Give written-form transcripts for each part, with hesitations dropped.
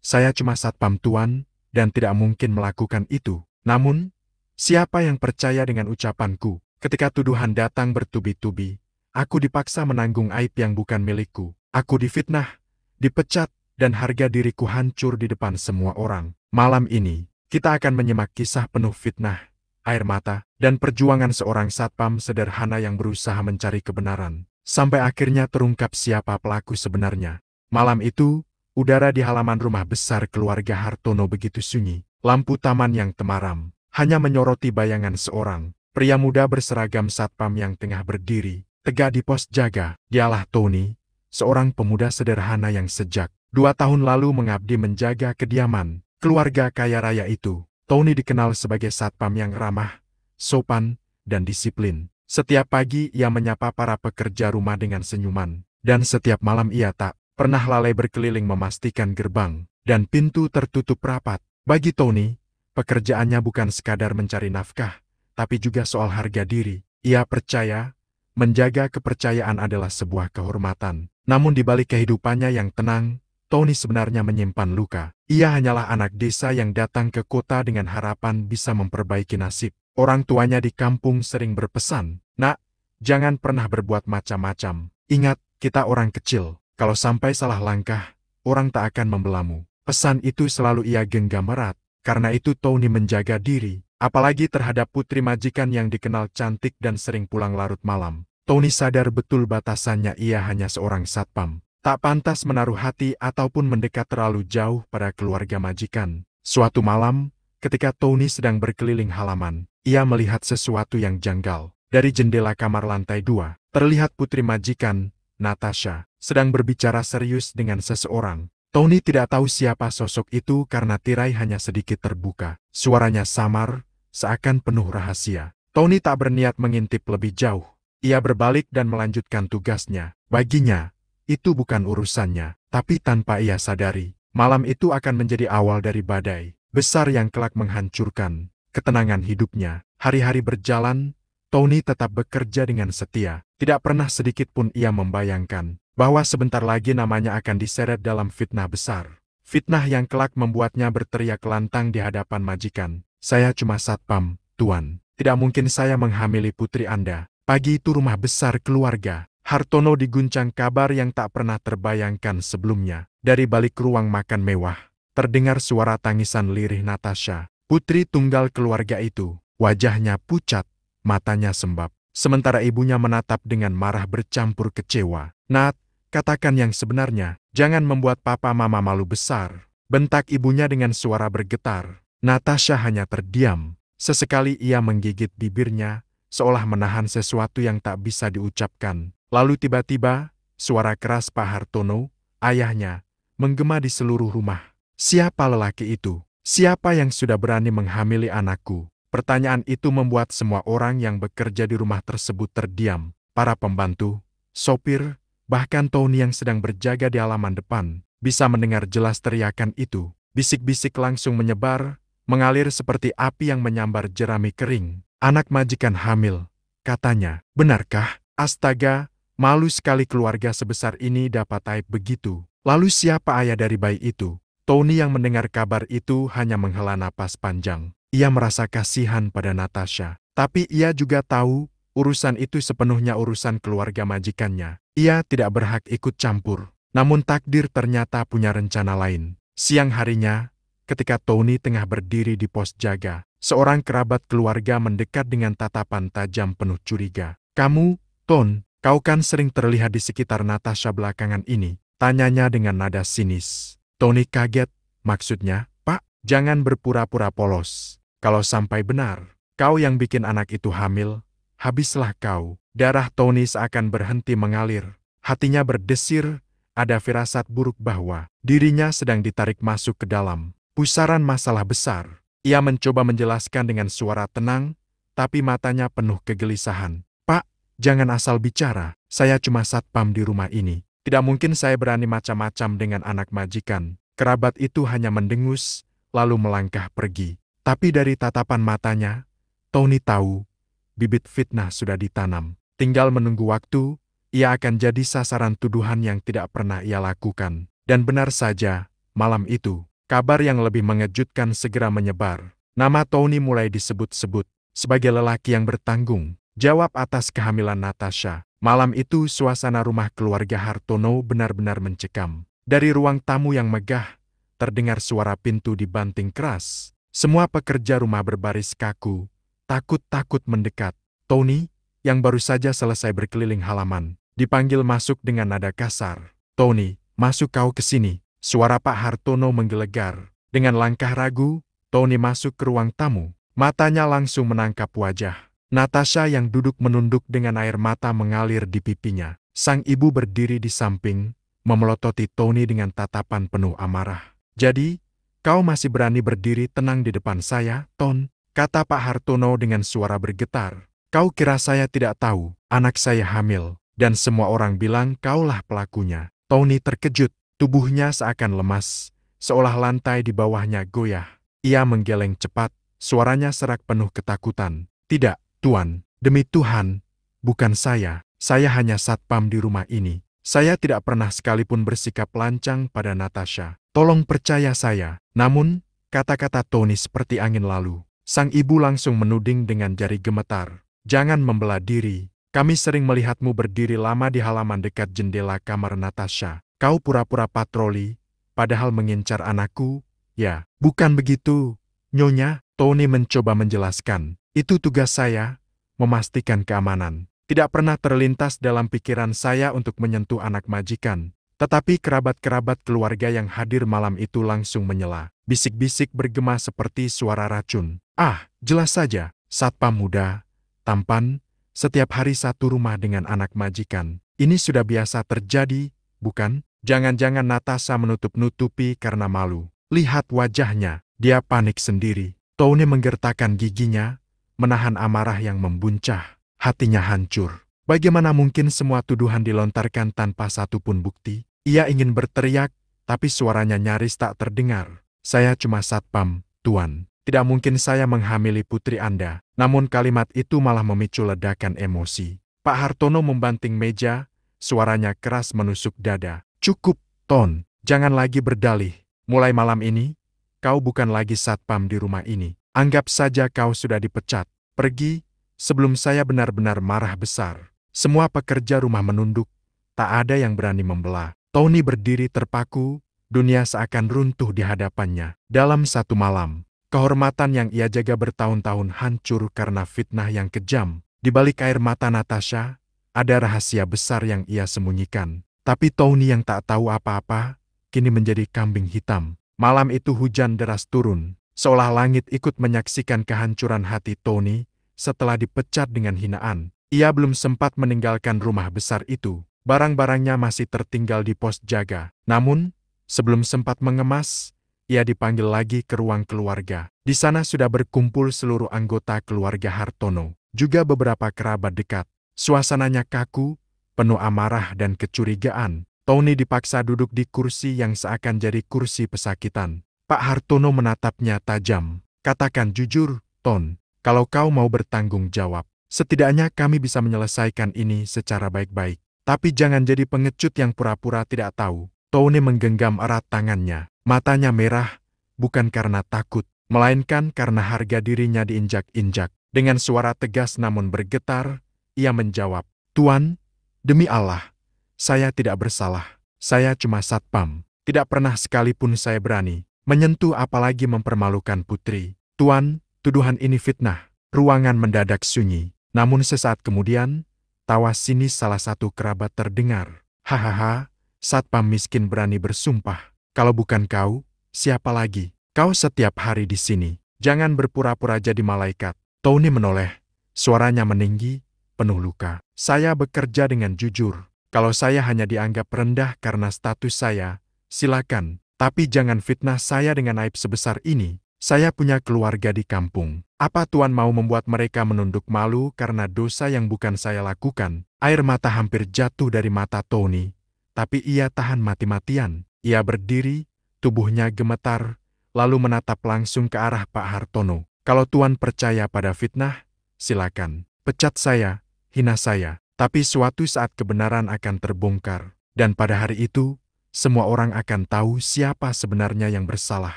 Saya cuma satpam tuan, dan tidak mungkin melakukan itu. Namun, siapa yang percaya dengan ucapanku? Ketika tuduhan datang bertubi-tubi, aku dipaksa menanggung aib yang bukan milikku. Aku difitnah, dipecat, dan harga diriku hancur di depan semua orang. Malam ini, kita akan menyimak kisah penuh fitnah, air mata, dan perjuangan seorang satpam sederhana yang berusaha mencari kebenaran. Sampai akhirnya terungkap siapa pelaku sebenarnya. Malam itu, udara di halaman rumah besar keluarga Hartono begitu sunyi. Lampu taman yang temaram hanya menyoroti bayangan seorang pria muda berseragam satpam yang tengah berdiri tegak di pos jaga. Dialah Tony, seorang pemuda sederhana yang sejak 2 tahun lalu mengabdi menjaga kediaman keluarga kaya raya itu. Tony dikenal sebagai satpam yang ramah, sopan, dan disiplin. Setiap pagi ia menyapa para pekerja rumah dengan senyuman, dan setiap malam ia tak pernah lalai berkeliling memastikan gerbang dan pintu tertutup rapat. Bagi Tony, pekerjaannya bukan sekadar mencari nafkah, tapi juga soal harga diri. Ia percaya, menjaga kepercayaan adalah sebuah kehormatan. Namun di balik kehidupannya yang tenang, Tony sebenarnya menyimpan luka. Ia hanyalah anak desa yang datang ke kota dengan harapan bisa memperbaiki nasib. Orang tuanya di kampung sering berpesan, "Nak, jangan pernah berbuat macam-macam. Ingat, kita orang kecil. Kalau sampai salah langkah, orang tak akan membelamu." Pesan itu selalu ia genggam erat. Karena itu Tony menjaga diri, apalagi terhadap putri majikan yang dikenal cantik dan sering pulang larut malam. Tony sadar betul batasannya, ia hanya seorang satpam. Tak pantas menaruh hati ataupun mendekat terlalu jauh pada keluarga majikan. Suatu malam, ketika Tony sedang berkeliling halaman, ia melihat sesuatu yang janggal. Dari jendela kamar lantai 2, terlihat putri majikan, Natasha, sedang berbicara serius dengan seseorang. Tony tidak tahu siapa sosok itu karena tirai hanya sedikit terbuka. Suaranya samar, seakan penuh rahasia. Tony tak berniat mengintip lebih jauh. Ia berbalik dan melanjutkan tugasnya. Baginya, itu bukan urusannya, tapi tanpa ia sadari, malam itu akan menjadi awal dari badai besar yang kelak menghancurkan ketenangan hidupnya. Hari-hari berjalan, Tony tetap bekerja dengan setia. Tidak pernah sedikit pun ia membayangkan bahwa sebentar lagi namanya akan diseret dalam fitnah besar. Fitnah yang kelak membuatnya berteriak lantang di hadapan majikan, "Saya cuma satpam, Tuan. Tidak mungkin saya menghamili putri Anda." Pagi itu rumah besar keluarga Hartono diguncang kabar yang tak pernah terbayangkan sebelumnya. Dari balik ruang makan mewah, terdengar suara tangisan lirih Natasha, putri tunggal keluarga itu. Wajahnya pucat, matanya sembab, sementara ibunya menatap dengan marah bercampur kecewa. "Nat, katakan yang sebenarnya, jangan membuat papa mama malu besar," bentak ibunya dengan suara bergetar. Natasha hanya terdiam. Sesekali ia menggigit bibirnya, seolah menahan sesuatu yang tak bisa diucapkan. Lalu tiba-tiba, suara keras Pak Hartono, ayahnya, menggema di seluruh rumah. "Siapa lelaki itu? Siapa yang sudah berani menghamili anakku?" Pertanyaan itu membuat semua orang yang bekerja di rumah tersebut terdiam. Para pembantu, sopir, bahkan Tony yang sedang berjaga di halaman depan, bisa mendengar jelas teriakan itu. Bisik-bisik langsung menyebar, mengalir seperti api yang menyambar jerami kering. "Anak majikan hamil," katanya. "Benarkah? Astaga, malu sekali keluarga sebesar ini dapat aib begitu. Lalu siapa ayah dari bayi itu?" Tony yang mendengar kabar itu hanya menghela napas panjang. Ia merasa kasihan pada Natasha. Tapi ia juga tahu, urusan itu sepenuhnya urusan keluarga majikannya. Ia tidak berhak ikut campur. Namun takdir ternyata punya rencana lain. Siang harinya, ketika Tony tengah berdiri di pos jaga, seorang kerabat keluarga mendekat dengan tatapan tajam penuh curiga. "Kamu, Ton, kau kan sering terlihat di sekitar Natasha belakangan ini?" tanyanya dengan nada sinis. Tony kaget. "Maksudnya, Pak, jangan berpura-pura polos. Kalau sampai benar, kau yang bikin anak itu hamil, habislah kau." Darah Tony seakan berhenti mengalir. Hatinya berdesir, ada firasat buruk bahwa dirinya sedang ditarik masuk ke dalam pusaran masalah besar. Ia mencoba menjelaskan dengan suara tenang, tapi matanya penuh kegelisahan. "Pak, jangan asal bicara. Saya cuma satpam di rumah ini. Tidak mungkin saya berani macam-macam dengan anak majikan." Kerabat itu hanya mendengus, lalu melangkah pergi. Tapi dari tatapan matanya, Tony tahu, bibit fitnah sudah ditanam. Tinggal menunggu waktu, ia akan jadi sasaran tuduhan yang tidak pernah ia lakukan. Dan benar saja, malam itu, kabar yang lebih mengejutkan segera menyebar. Nama Tony mulai disebut-sebut sebagai lelaki yang bertanggung jawab atas kehamilan Natasha. Malam itu suasana rumah keluarga Hartono benar-benar mencekam. Dari ruang tamu yang megah, terdengar suara pintu dibanting keras. Semua pekerja rumah berbaris kaku, takut-takut mendekat. Tony, yang baru saja selesai berkeliling halaman, dipanggil masuk dengan nada kasar. "Tony, masuk kau ke sini." Suara Pak Hartono menggelegar. Dengan langkah ragu, Tony masuk ke ruang tamu. Matanya langsung menangkap wajah Natasha yang duduk menunduk dengan air mata mengalir di pipinya. Sang ibu berdiri di samping, memelototi Tony dengan tatapan penuh amarah. "Jadi, kau masih berani berdiri tenang di depan saya, Ton?" kata Pak Hartono dengan suara bergetar. "Kau kira saya tidak tahu, anak saya hamil, dan semua orang bilang kaulah pelakunya." Tony terkejut, tubuhnya seakan lemas, seolah lantai di bawahnya goyah. Ia menggeleng cepat, suaranya serak penuh ketakutan. "Tidak, Tuan, demi Tuhan, bukan saya hanya satpam di rumah ini. Saya tidak pernah sekalipun bersikap lancang pada Natasha. Tolong percaya saya." Namun, kata-kata Tony seperti angin lalu. Sang ibu langsung menuding dengan jari gemetar. "Jangan membela diri. Kami sering melihatmu berdiri lama di halaman dekat jendela kamar Natasha. Kau pura-pura patroli, padahal mengincar anakku." "Ya, bukan begitu, Nyonya." Tony mencoba menjelaskan. "Itu tugas saya, memastikan keamanan. Tidak pernah terlintas dalam pikiran saya untuk menyentuh anak majikan." Tetapi kerabat-kerabat keluarga yang hadir malam itu langsung menyela. Bisik-bisik bergema seperti suara racun. "Ah, jelas saja, satpam muda, tampan, setiap hari satu rumah dengan anak majikan. Ini sudah biasa terjadi, bukan?" Jangan-jangan Natasha menutup-nutupi karena malu. Lihat wajahnya, dia panik sendiri. Tony menggertakkan giginya, menahan amarah yang membuncah. Hatinya hancur. Bagaimana mungkin semua tuduhan dilontarkan tanpa satupun bukti? Ia ingin berteriak, tapi suaranya nyaris tak terdengar. "Saya cuma satpam, Tuan. Tidak mungkin saya menghamili putri Anda." Namun kalimat itu malah memicu ledakan emosi. Pak Hartono membanting meja, suaranya keras menusuk dada. "Cukup, Ton. Jangan lagi berdalih. Mulai malam ini, kau bukan lagi satpam di rumah ini. Anggap saja kau sudah dipecat. Pergi, sebelum saya benar-benar marah besar." Semua pekerja rumah menunduk, tak ada yang berani membela. Tony berdiri terpaku, dunia seakan runtuh di hadapannya. Dalam satu malam, kehormatan yang ia jaga bertahun-tahun hancur karena fitnah yang kejam. Di balik air mata Natasha, ada rahasia besar yang ia sembunyikan. Tapi Tony yang tak tahu apa-apa, kini menjadi kambing hitam. Malam itu hujan deras turun, seolah langit ikut menyaksikan kehancuran hati Tony setelah dipecat dengan hinaan. Ia belum sempat meninggalkan rumah besar itu. Barang-barangnya masih tertinggal di pos jaga. Namun, sebelum sempat mengemas, ia dipanggil lagi ke ruang keluarga. Di sana sudah berkumpul seluruh anggota keluarga Hartono, juga beberapa kerabat dekat. Suasananya kaku, penuh amarah dan kecurigaan. Tony dipaksa duduk di kursi yang seakan jadi kursi pesakitan. Pak Hartono menatapnya tajam. "Katakan jujur, Ton, kalau kau mau bertanggung jawab. Setidaknya kami bisa menyelesaikan ini secara baik-baik. Tapi jangan jadi pengecut yang pura-pura tidak tahu." Tony menggenggam erat tangannya. Matanya merah, bukan karena takut, melainkan karena harga dirinya diinjak-injak. Dengan suara tegas namun bergetar, ia menjawab, "Tuan, demi Allah, saya tidak bersalah. Saya cuma satpam. Tidak pernah sekalipun saya berani menyentuh apalagi mempermalukan putri. Tuan, tuduhan ini fitnah." Ruangan mendadak sunyi. Namun sesaat kemudian, tawa sinis salah satu kerabat terdengar. "Hahaha, satpam miskin berani bersumpah. Kalau bukan kau, siapa lagi? Kau setiap hari di sini. Jangan berpura-pura jadi malaikat." Tony menoleh. Suaranya meninggi, penuh luka. "Saya bekerja dengan jujur. Kalau saya hanya dianggap rendah karena status saya, silakan. Tapi jangan fitnah saya dengan aib sebesar ini. Saya punya keluarga di kampung. Apa Tuan mau membuat mereka menunduk malu karena dosa yang bukan saya lakukan?" Air mata hampir jatuh dari mata Tony, tapi ia tahan mati-matian. Ia berdiri, tubuhnya gemetar, lalu menatap langsung ke arah Pak Hartono. "Kalau Tuan percaya pada fitnah, silakan. Pecat saya, hina saya. Tapi suatu saat kebenaran akan terbongkar. Dan pada hari itu, semua orang akan tahu siapa sebenarnya yang bersalah.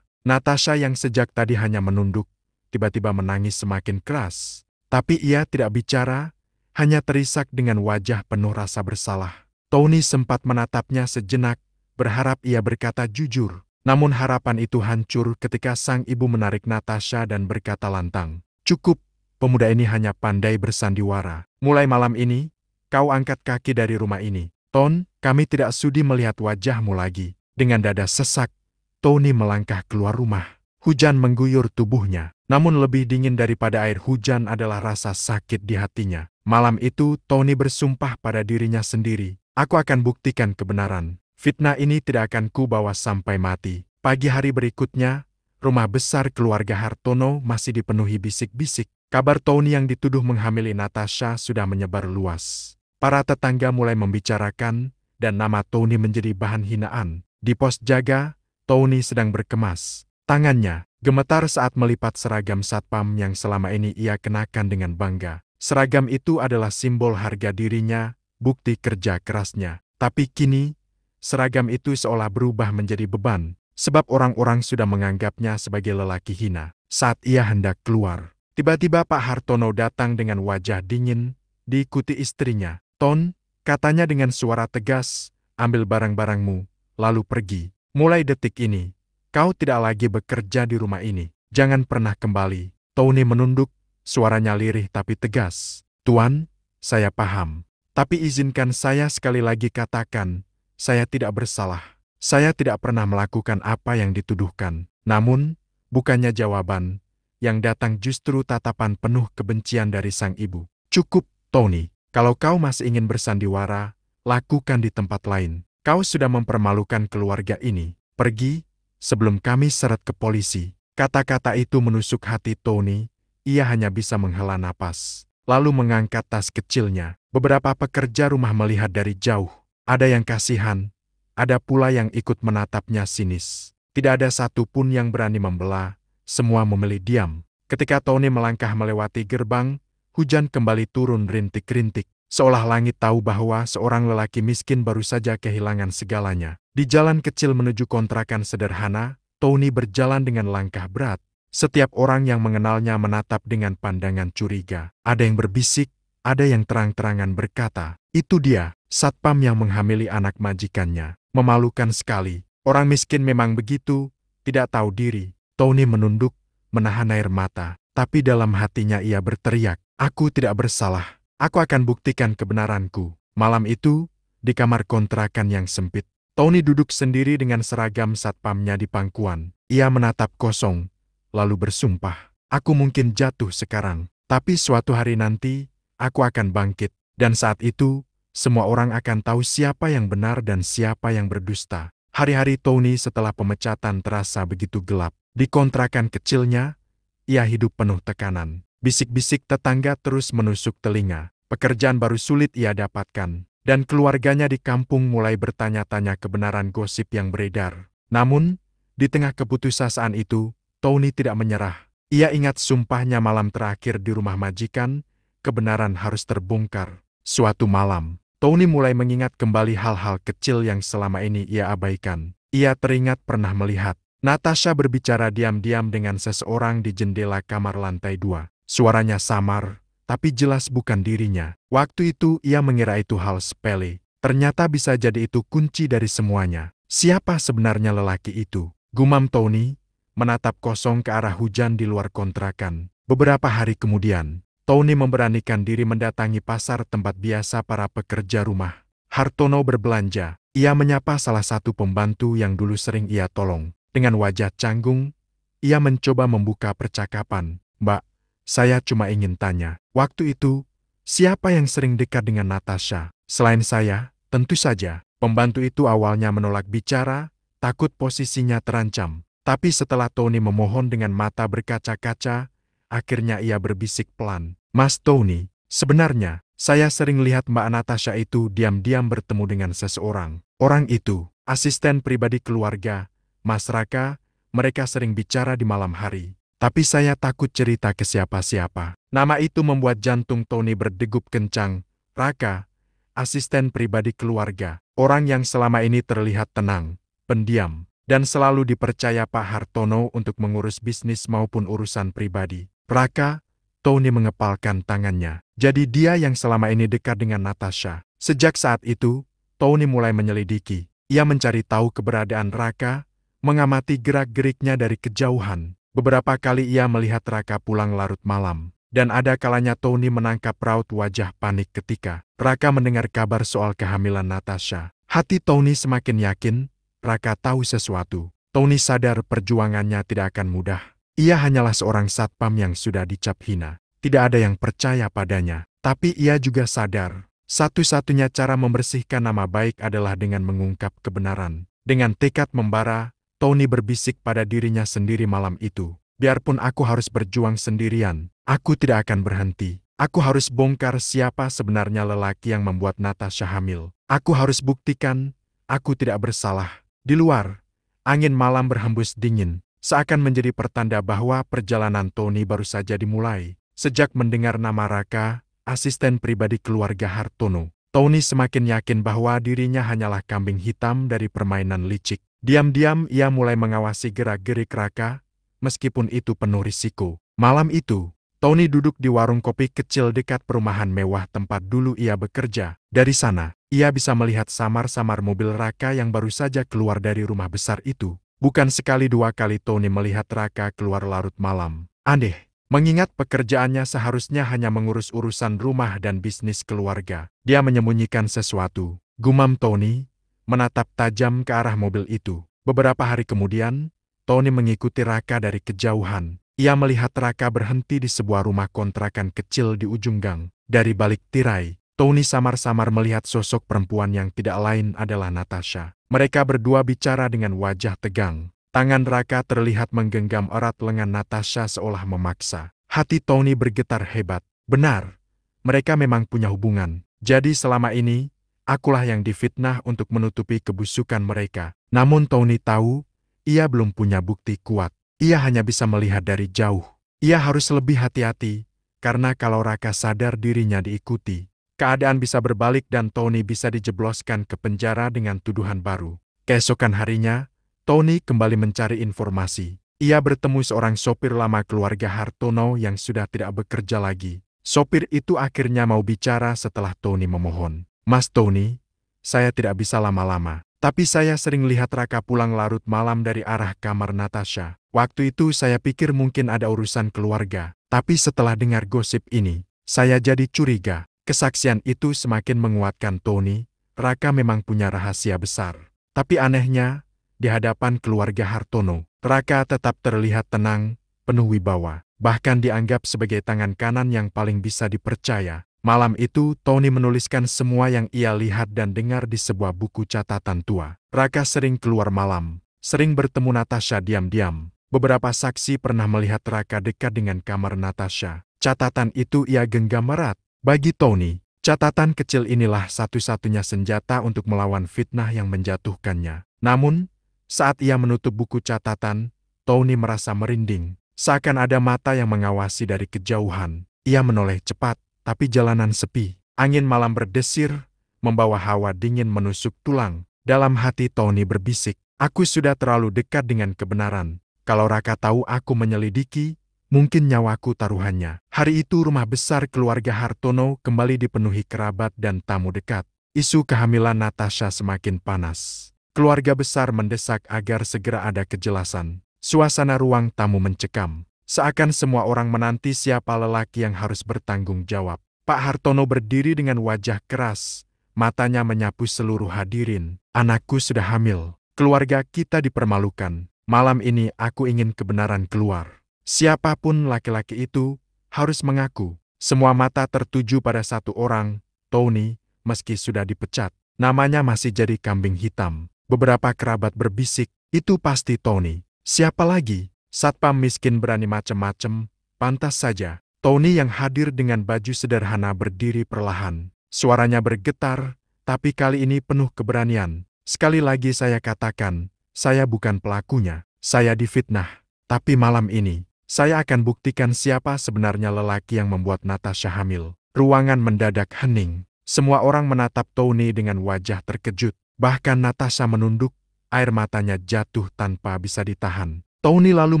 Natasha yang sejak tadi hanya menunduk, tiba-tiba menangis semakin keras. Tapi ia tidak bicara, hanya terisak dengan wajah penuh rasa bersalah. Tony sempat menatapnya sejenak, berharap ia berkata jujur. Namun harapan itu hancur ketika sang ibu menarik Natasha dan berkata lantang, "Cukup, pemuda ini hanya pandai bersandiwara. Mulai malam ini, kau angkat kaki dari rumah ini. Ton, kami tidak sudi melihat wajahmu lagi." Dengan dada sesak, Tony melangkah keluar rumah. Hujan mengguyur tubuhnya, namun lebih dingin daripada air hujan adalah rasa sakit di hatinya. Malam itu, Tony bersumpah pada dirinya sendiri, "Aku akan buktikan kebenaran. Fitnah ini tidak akan kubawa sampai mati." Pagi hari berikutnya, rumah besar keluarga Hartono masih dipenuhi bisik-bisik. Kabar Tony yang dituduh menghamili Natasha sudah menyebar luas. Para tetangga mulai membicarakan, dan nama Tony menjadi bahan hinaan. Di pos jaga, Tony sedang berkemas. Tangannya gemetar saat melipat seragam satpam yang selama ini ia kenakan dengan bangga. Seragam itu adalah simbol harga dirinya, bukti kerja kerasnya. Tapi kini, seragam itu seolah berubah menjadi beban, sebab orang-orang sudah menganggapnya sebagai lelaki hina. Saat ia hendak keluar, tiba-tiba Pak Hartono datang dengan wajah dingin, diikuti istrinya. "Ton," katanya dengan suara tegas, "ambil barang-barangmu, lalu pergi. Mulai detik ini, kau tidak lagi bekerja di rumah ini. Jangan pernah kembali." Tony menunduk, suaranya lirih tapi tegas. "Tuan, saya paham. Tapi izinkan saya sekali lagi katakan, saya tidak bersalah. Saya tidak pernah melakukan apa yang dituduhkan." Namun, bukannya jawaban, yang datang justru tatapan penuh kebencian dari sang ibu. "Cukup, Tony. Kalau kau masih ingin bersandiwara, lakukan di tempat lain. Kau sudah mempermalukan keluarga ini. Pergi, sebelum kami seret ke polisi." Kata-kata itu menusuk hati Tony. Ia hanya bisa menghela napas, lalu mengangkat tas kecilnya. Beberapa pekerja rumah melihat dari jauh. Ada yang kasihan, ada pula yang ikut menatapnya sinis. Tidak ada satupun yang berani membela, semua memilih diam. Ketika Tony melangkah melewati gerbang, hujan kembali turun rintik-rintik, seolah langit tahu bahwa seorang lelaki miskin baru saja kehilangan segalanya. Di jalan kecil menuju kontrakan sederhana, Tony berjalan dengan langkah berat. Setiap orang yang mengenalnya menatap dengan pandangan curiga. Ada yang berbisik, ada yang terang-terangan berkata, "Itu dia, satpam yang menghamili anak majikannya. Memalukan sekali. Orang miskin memang begitu, tidak tahu diri." Tony menunduk, menahan air mata, tapi dalam hatinya ia berteriak, "Aku tidak bersalah. Aku akan buktikan kebenaranku." Malam itu, di kamar kontrakan yang sempit, Tony duduk sendiri dengan seragam satpamnya di pangkuan. Ia menatap kosong, lalu bersumpah, "Aku mungkin jatuh sekarang, tapi suatu hari nanti, aku akan bangkit. Dan saat itu, semua orang akan tahu siapa yang benar dan siapa yang berdusta." Hari-hari Tony setelah pemecatan terasa begitu gelap. Di kontrakan kecilnya, ia hidup penuh tekanan. Bisik-bisik tetangga terus menusuk telinga. Pekerjaan baru sulit ia dapatkan, dan keluarganya di kampung mulai bertanya-tanya kebenaran gosip yang beredar. Namun, di tengah keputusasaan itu, Tony tidak menyerah. Ia ingat sumpahnya malam terakhir di rumah majikan, kebenaran harus terbongkar. Suatu malam, Tony mulai mengingat kembali hal-hal kecil yang selama ini ia abaikan. Ia teringat pernah melihat Natasha berbicara diam-diam dengan seseorang di jendela kamar lantai 2. Suaranya samar, tapi jelas bukan dirinya. Waktu itu ia mengira itu hal sepele. Ternyata bisa jadi itu kunci dari semuanya. Siapa sebenarnya lelaki itu? Gumam Tony, menatap kosong ke arah hujan di luar kontrakan. Beberapa hari kemudian, Tony memberanikan diri mendatangi pasar tempat biasa para pekerja rumah. Hartono berbelanja. Ia menyapa salah satu pembantu yang dulu sering ia tolong. Dengan wajah canggung, ia mencoba membuka percakapan. "Mbak, saya cuma ingin tanya, waktu itu, siapa yang sering dekat dengan Natasha?" "Selain saya, tentu saja." Pembantu itu awalnya menolak bicara, takut posisinya terancam. Tapi setelah Tony memohon dengan mata berkaca-kaca, akhirnya ia berbisik pelan, "Mas Tony, sebenarnya, saya sering lihat Mbak Natasha itu diam-diam bertemu dengan seseorang. Orang itu, asisten pribadi keluarga, Mas Raka, mereka sering bicara di malam hari. Tapi saya takut cerita ke siapa-siapa." Nama itu membuat jantung Tony berdegup kencang. Raka, asisten pribadi keluarga. Orang yang selama ini terlihat tenang, pendiam, dan selalu dipercaya Pak Hartono untuk mengurus bisnis maupun urusan pribadi. Raka, Tony mengepalkan tangannya. Jadi dia yang selama ini dekat dengan Natasha. Sejak saat itu, Tony mulai menyelidiki. Ia mencari tahu keberadaan Raka, mengamati gerak-geriknya dari kejauhan. Beberapa kali ia melihat Raka pulang larut malam. Dan ada kalanya Tony menangkap raut wajah panik ketika Raka mendengar kabar soal kehamilan Natasha. Hati Tony semakin yakin, Raka tahu sesuatu. Tony sadar perjuangannya tidak akan mudah. Ia hanyalah seorang satpam yang sudah dicap hina. Tidak ada yang percaya padanya. Tapi ia juga sadar, satu-satunya cara membersihkan nama baik adalah dengan mengungkap kebenaran. Dengan tekad membara, Tony berbisik pada dirinya sendiri malam itu. Biarpun aku harus berjuang sendirian, aku tidak akan berhenti. Aku harus bongkar siapa sebenarnya lelaki yang membuat Natasha hamil. Aku harus buktikan, aku tidak bersalah. Di luar, angin malam berhembus dingin, seakan menjadi pertanda bahwa perjalanan Tony baru saja dimulai. Sejak mendengar nama Raka, asisten pribadi keluarga Hartono, Tony semakin yakin bahwa dirinya hanyalah kambing hitam dari permainan licik. Diam-diam ia mulai mengawasi gerak-gerik Raka, meskipun itu penuh risiko. Malam itu, Tony duduk di warung kopi kecil dekat perumahan mewah tempat dulu ia bekerja. Dari sana, ia bisa melihat samar-samar mobil Raka yang baru saja keluar dari rumah besar itu. Bukan sekali dua kali Tony melihat Raka keluar larut malam. Aneh, mengingat pekerjaannya seharusnya hanya mengurus urusan rumah dan bisnis keluarga. Dia menyembunyikan sesuatu. Gumam Tony, menatap tajam ke arah mobil itu. Beberapa hari kemudian, Tony mengikuti Raka dari kejauhan. Ia melihat Raka berhenti di sebuah rumah kontrakan kecil di ujung gang. Dari balik tirai, Tony samar-samar melihat sosok perempuan yang tidak lain adalah Natasha. Mereka berdua bicara dengan wajah tegang. Tangan Raka terlihat menggenggam erat lengan Natasha seolah memaksa. Hati Tony bergetar hebat. Benar, mereka memang punya hubungan. Jadi selama ini, akulah yang difitnah untuk menutupi kebusukan mereka. Namun Tony tahu, ia belum punya bukti kuat. Ia hanya bisa melihat dari jauh. Ia harus lebih hati-hati, karena kalau Raka sadar dirinya diikuti, keadaan bisa berbalik dan Tony bisa dijebloskan ke penjara dengan tuduhan baru. Keesokan harinya, Tony kembali mencari informasi. Ia bertemu seorang sopir lama keluarga Hartono yang sudah tidak bekerja lagi. Sopir itu akhirnya mau bicara setelah Tony memohon. Mas Tony, saya tidak bisa lama-lama. Tapi saya sering lihat Raka pulang larut malam dari arah kamar Natasha. Waktu itu saya pikir mungkin ada urusan keluarga. Tapi setelah dengar gosip ini, saya jadi curiga. Kesaksian itu semakin menguatkan Tony. Raka memang punya rahasia besar. Tapi anehnya, di hadapan keluarga Hartono, Raka tetap terlihat tenang, penuh wibawa. Bahkan dianggap sebagai tangan kanan yang paling bisa dipercaya. Malam itu, Tony menuliskan semua yang ia lihat dan dengar di sebuah buku catatan tua. Raka sering keluar malam, sering bertemu Natasha diam-diam. Beberapa saksi pernah melihat Raka dekat dengan kamar Natasha. Catatan itu ia genggam erat. Bagi Tony, catatan kecil inilah satu-satunya senjata untuk melawan fitnah yang menjatuhkannya. Namun, saat ia menutup buku catatan, Tony merasa merinding. Seakan ada mata yang mengawasi dari kejauhan. Ia menoleh cepat. Tapi jalanan sepi, angin malam berdesir, membawa hawa dingin menusuk tulang. Dalam hati Tony berbisik, aku sudah terlalu dekat dengan kebenaran. Kalau Raka tahu aku menyelidiki, mungkin nyawaku taruhannya. Hari itu rumah besar keluarga Hartono kembali dipenuhi kerabat dan tamu dekat. Isu kehamilan Natasha semakin panas. Keluarga besar mendesak agar segera ada kejelasan. Suasana ruang tamu mencekam. Seakan semua orang menanti siapa lelaki yang harus bertanggung jawab. Pak Hartono berdiri dengan wajah keras. Matanya menyapu seluruh hadirin. Anakku sudah hamil. Keluarga kita dipermalukan. Malam ini aku ingin kebenaran keluar. Siapapun laki-laki itu harus mengaku. Semua mata tertuju pada satu orang, Tony, meski sudah dipecat. Namanya masih jadi kambing hitam. Beberapa kerabat berbisik, itu pasti Tony. Siapa lagi? Satpam miskin berani macam-macam, pantas saja. Tony yang hadir dengan baju sederhana berdiri perlahan. Suaranya bergetar, tapi kali ini penuh keberanian. Sekali lagi saya katakan, saya bukan pelakunya. Saya difitnah. Tapi malam ini, saya akan buktikan siapa sebenarnya lelaki yang membuat Natasha hamil. Ruangan mendadak hening. Semua orang menatap Tony dengan wajah terkejut. Bahkan Natasha menunduk, air matanya jatuh tanpa bisa ditahan. Tony lalu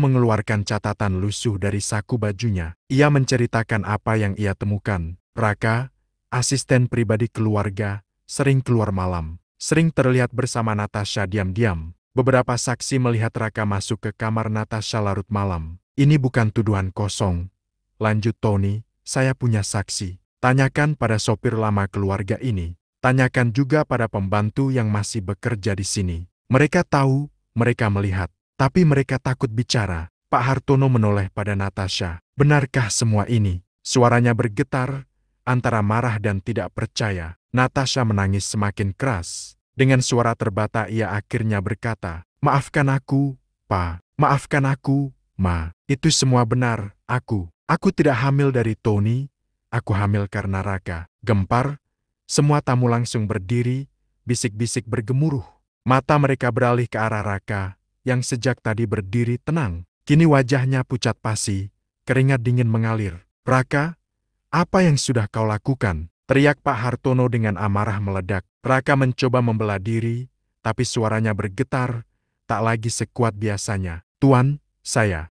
mengeluarkan catatan lusuh dari saku bajunya. Ia menceritakan apa yang ia temukan. Raka, asisten pribadi keluarga, sering keluar malam. Sering terlihat bersama Natasha diam-diam. Beberapa saksi melihat Raka masuk ke kamar Natasha larut malam. Ini bukan tuduhan kosong. Lanjut Tony, saya punya saksi. Tanyakan pada sopir lama keluarga ini. Tanyakan juga pada pembantu yang masih bekerja di sini. Mereka tahu, mereka melihat. Tapi mereka takut bicara. Pak Hartono menoleh pada Natasha. Benarkah semua ini? Suaranya bergetar, antara marah dan tidak percaya. Natasha menangis semakin keras. Dengan suara terbata ia akhirnya berkata, "Maafkan aku, Pa. Maafkan aku, Ma. Itu semua benar, aku. Aku tidak hamil dari Tony. Aku hamil karena Raka." Gempar, semua tamu langsung berdiri, bisik-bisik bergemuruh. Mata mereka beralih ke arah Raka, yang sejak tadi berdiri tenang. Kini wajahnya pucat pasi, keringat dingin mengalir. "Raka, apa yang sudah kau lakukan?" teriak Pak Hartono dengan amarah meledak. Raka mencoba membela diri, tapi suaranya bergetar, tak lagi sekuat biasanya. "Tuan, saya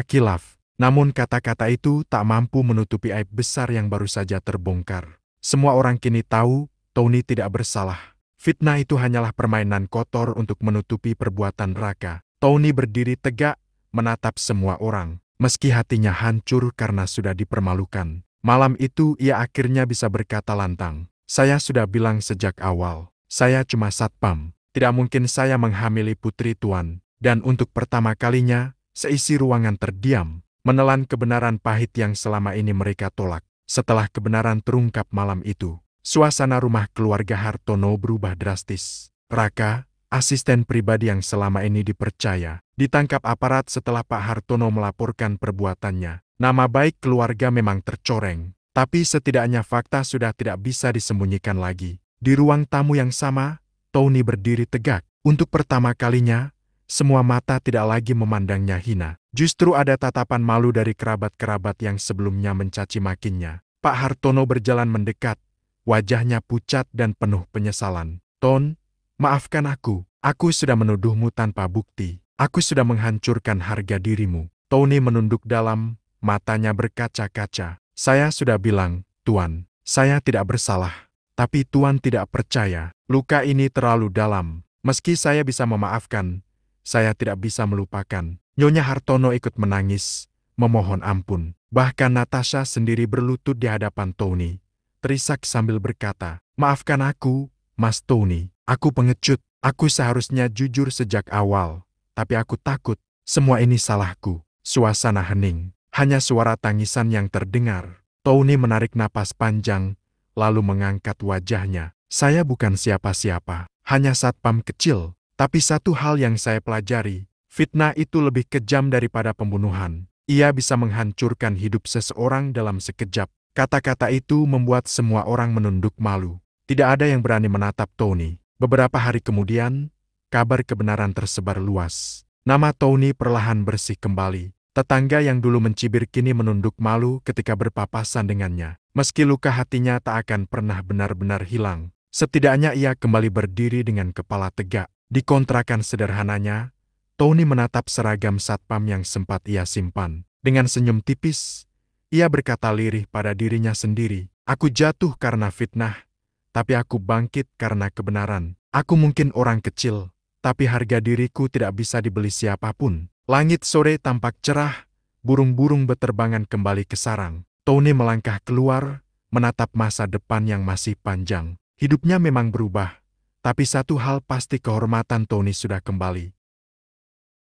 kilaf." Namun kata-kata itu tak mampu menutupi aib besar yang baru saja terbongkar. Semua orang kini tahu, Tony tidak bersalah. Fitnah itu hanyalah permainan kotor untuk menutupi perbuatan Raka. Tony berdiri tegak, menatap semua orang. Meski hatinya hancur karena sudah dipermalukan. Malam itu ia akhirnya bisa berkata lantang. "Saya sudah bilang sejak awal. Saya cuma satpam. Tidak mungkin saya menghamili putri Tuan." Dan untuk pertama kalinya, seisi ruangan terdiam, menelan kebenaran pahit yang selama ini mereka tolak. Setelah kebenaran terungkap malam itu, suasana rumah keluarga Hartono berubah drastis. Raka, asisten pribadi yang selama ini dipercaya, ditangkap aparat setelah Pak Hartono melaporkan perbuatannya. Nama baik keluarga memang tercoreng, tapi setidaknya fakta sudah tidak bisa disembunyikan lagi. Di ruang tamu yang sama, Tony berdiri tegak. Untuk pertama kalinya, semua mata tidak lagi memandangnya hina. Justru ada tatapan malu dari kerabat-kerabat yang sebelumnya mencaci makinya. Pak Hartono berjalan mendekat, wajahnya pucat dan penuh penyesalan. "Ton, maafkan aku. Aku sudah menuduhmu tanpa bukti. Aku sudah menghancurkan harga dirimu." Tony menunduk dalam, matanya berkaca-kaca. "Saya sudah bilang, Tuan, saya tidak bersalah. Tapi Tuan tidak percaya. Luka ini terlalu dalam. Meski saya bisa memaafkan, saya tidak bisa melupakan." Nyonya Hartono ikut menangis, memohon ampun. Bahkan Natasha sendiri berlutut di hadapan Tony, terisak sambil berkata, "Maafkan aku, Mas Tony. Aku pengecut. Aku seharusnya jujur sejak awal. Tapi aku takut. Semua ini salahku." Suasana hening. Hanya suara tangisan yang terdengar. Tony menarik napas panjang, lalu mengangkat wajahnya. "Saya bukan siapa-siapa. Hanya satpam kecil. Tapi satu hal yang saya pelajari, fitnah itu lebih kejam daripada pembunuhan. Ia bisa menghancurkan hidup seseorang dalam sekejap." Kata-kata itu membuat semua orang menunduk malu. Tidak ada yang berani menatap Tony. Beberapa hari kemudian, kabar kebenaran tersebar luas. Nama Tony perlahan bersih kembali. Tetangga yang dulu mencibir kini menunduk malu ketika berpapasan dengannya. Meski luka hatinya tak akan pernah benar-benar hilang, setidaknya ia kembali berdiri dengan kepala tegak. Di kontrakan sederhananya, Tony menatap seragam satpam yang sempat ia simpan. Dengan senyum tipis, ia berkata lirih pada dirinya sendiri, "Aku jatuh karena fitnah, tapi aku bangkit karena kebenaran. Aku mungkin orang kecil, tapi harga diriku tidak bisa dibeli siapapun." Langit sore tampak cerah, burung-burung beterbangan kembali ke sarang. Tony melangkah keluar, menatap masa depan yang masih panjang. Hidupnya memang berubah, tapi satu hal pasti, kehormatan Tony sudah kembali.